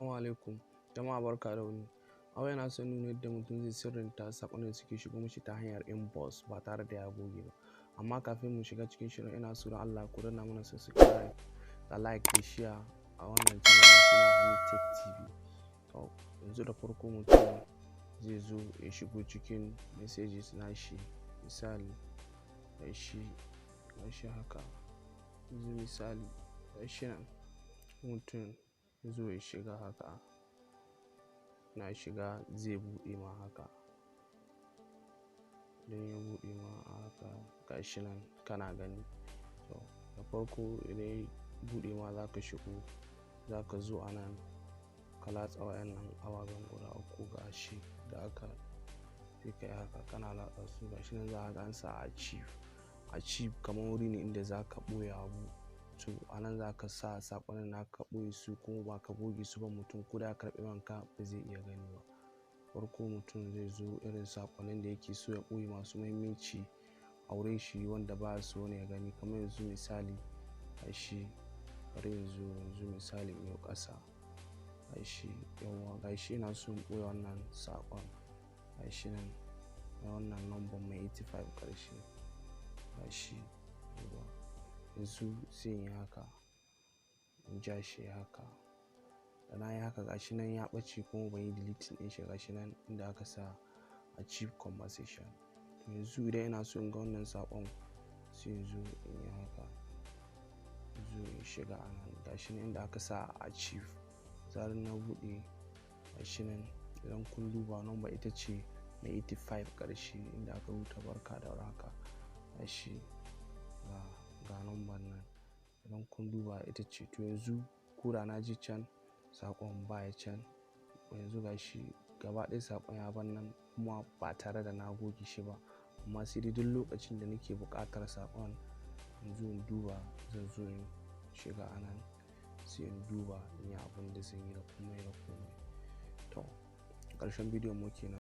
Assalamu alaikum jama'a, barka da wuni. A yau yana son nuna yadda mutum zai sirrinta saƙonin da suke shigo mishi ta hanyar inbox ba tare da ya goge ba. Amma kafin mu shiga cikin shirin, ina so don Allah ku danna mana subscribe da like da share a wannan channel mai suna Hamid Tech TV. To yanzu da farko mutum zai zo ya shigo cikin messages nashi, misali gashi haka. Yanzu misali gashi nan mutum zo ya shiga haka, na shiga zai buɗe ma haka. Idan ya buɗe ma haka gashi nan kana gani. To da farko idan ya buɗe ma za ka shigo, za ka zo a nan ka latsa wayannan ababen guda uku gashi da aka sai kai haka kana latsa su. Gashi nan za ka ga an sa archive kamar wuri ne inda za ka ɓoye abu. To a nan za ka sa saƙonin naka ɓoye su, kuma ba ka goge su ba. Mutum ko da ya karɓi wanka ba zai iya gani ba. Farko mutum zai zo irin saƙonin da yake so ya ɓoye masu muhimmanci a wurin shi wanda ba so wani ya gani. Kamar yanzu misali gashi, bari yanzu misali in yi ƙasa gashi, yawwa gashi ina so in ɓoye wannan saƙon. Gashi nan na wannan number mai 85 ƙarshe gashi, yawwa. Yanzu sai in yi haka, in ja shi haka. Da na yi haka gashi nan ya ɓace kuma ban yi deleting ɗin shi. Gashi nan inda aka sa archive conversation. To yanzu idan ina so in ga wannan saƙon sai in zo in yi haka, in zo in shiga a nan. Gashi nan inda aka sa archive, zarar na buɗe gashi nan. Idan kun duba number ita ce mai 85 ƙarshe inda aka rubuta barka da warhaka. Gashi ga number nan, idan kun duba ita ce. To yanzu ko da na je can saƙon baya can. Yanzu gashi gaba ɗaya saƙon ya bar nan kuma ba tare da na goge shi ba. Amma sai dai duk lokacin da nake buƙatar saƙon in zo in duba, zan zo in shiga a nan sai in duba in yi abin da zan yi da komai. To ƙarshen bidiyon mu kenan.